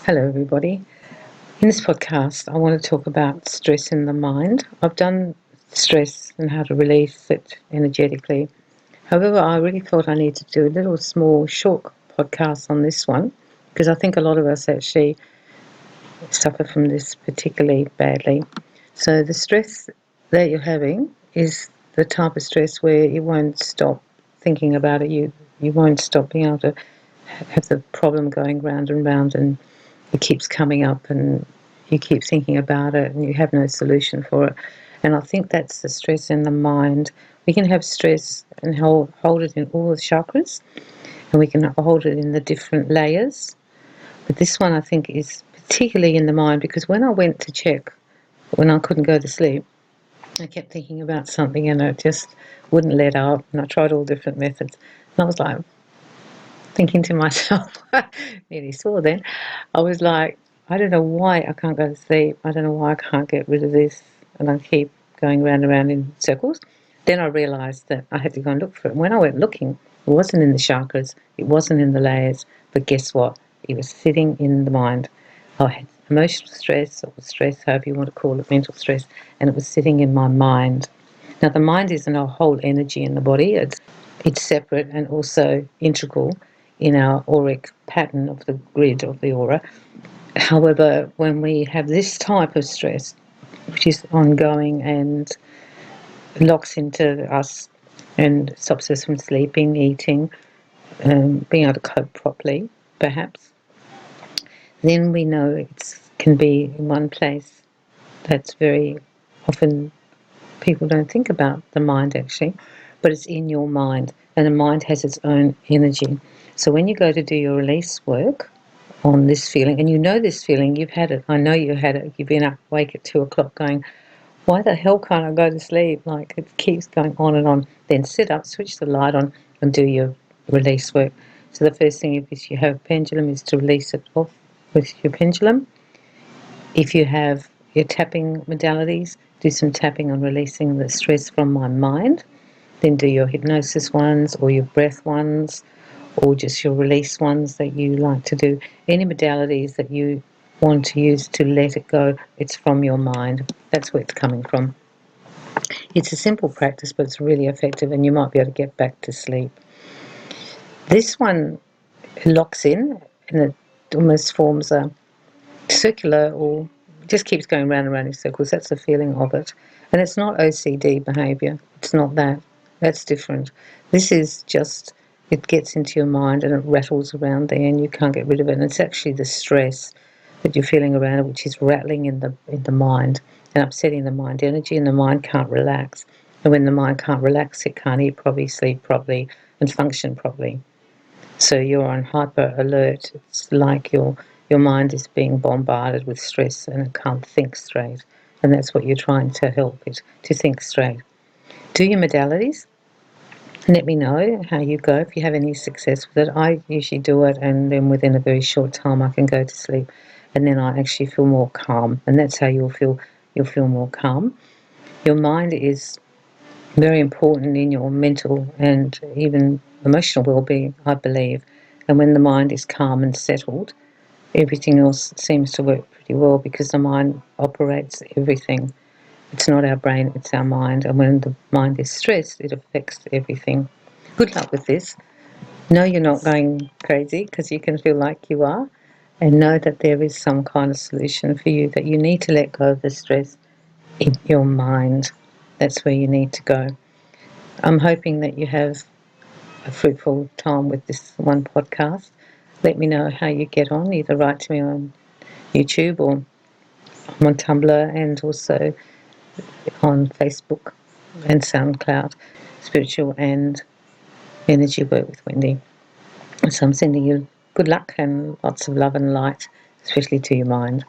Hello, everybody. In this podcast, I want to talk about stress in the mind. I've done stress and how to release it energetically. However, I really thought I needed to do a little small, short podcast on this one because I think a lot of us actually suffer from this particularly badly. So, the stress that you're having is the type of stress where you won't stop thinking about it. You won't stop being able to have the problem going round and round, and it keeps coming up and you keep thinking about it and you have no solution for it. And I think that's the stress in the mind. We can have stress and hold it in all the chakras, and we can hold it in the different layers. But this one I think is particularly in the mind, because when I went to check, when I couldn't go to sleep, I kept thinking about something and it just wouldn't let up, and I tried all different methods. And I was like, thinking to myself, nearly swore then, I was like, I don't know why I can't go to sleep. I don't know why I can't get rid of this. And I keep going round and round in circles. Then I realised that I had to go and look for it. When I went looking, it wasn't in the chakras, it wasn't in the layers, but guess what? It was sitting in the mind. I had emotional stress, or stress, however you want to call it, mental stress, and it was sitting in my mind. Now, the mind isn't a whole energy in the body. It's separate and also integral in our auric pattern of the grid of the aura. However, when we have this type of stress, which is ongoing and locks into us and stops us from sleeping, eating, being able to cope properly, perhaps, then we know it can be in one place. That's very often people don't think about the mind actually, but it's in your mind, and the mind has its own energy. So when you go to do your release work on this feeling, and you know this feeling, you've had it, I know you had it, you've been up awake at 2 o'clock going, why the hell can't I go to sleep? Like, it keeps going on and on. Then sit up, switch the light on, and do your release work. So the first thing, if you have a pendulum, is to release it off with your pendulum. If you have your tapping modalities, do some tapping on releasing the stress from my mind. Then do your hypnosis ones or your breath ones or just your release ones that you like to do. Any modalities that you want to use to let it go, it's from your mind. That's where it's coming from. It's a simple practice, but it's really effective, and you might be able to get back to sleep. This one locks in, and it almost forms a circular, or just keeps going round and round in circles. That's the feeling of it. And it's not OCD behaviour. It's not that. That's different. This is just, it gets into your mind and it rattles around there and you can't get rid of it. And it's actually the stress that you're feeling around it, which is rattling in the mind and upsetting the mind energy, and the mind can't relax. And when the mind can't relax, it can't eat properly, sleep properly, and function properly. So you're on hyper alert. It's like your mind is being bombarded with stress and it can't think straight. And that's what you're trying to help it, to think straight. Do your modalities. Let me know how you go, if you have any success with it. I usually do it, and then within a very short time I can go to sleep, and then I actually feel more calm. And that's how you'll feel. You'll feel more calm. Your mind is very important in your mental and even emotional well-being, I believe. And when the mind is calm and settled, everything else seems to work pretty well, because the mind operates everything. It's not our brain, it's our mind. And when the mind is stressed, it affects everything. Good luck with this. Know you're not going crazy, because you can feel like you are. And know that there is some kind of solution for you, that you need to let go of the stress in your mind. That's where you need to go. I'm hoping that you have a fruitful time with this one podcast. Let me know how you get on. Either write to me on YouTube, or I'm on Tumblr, and also on Facebook and SoundCloud, Spiritual and Energy Work with Wendy. So I'm sending you good luck and lots of love and light, especially to your mind.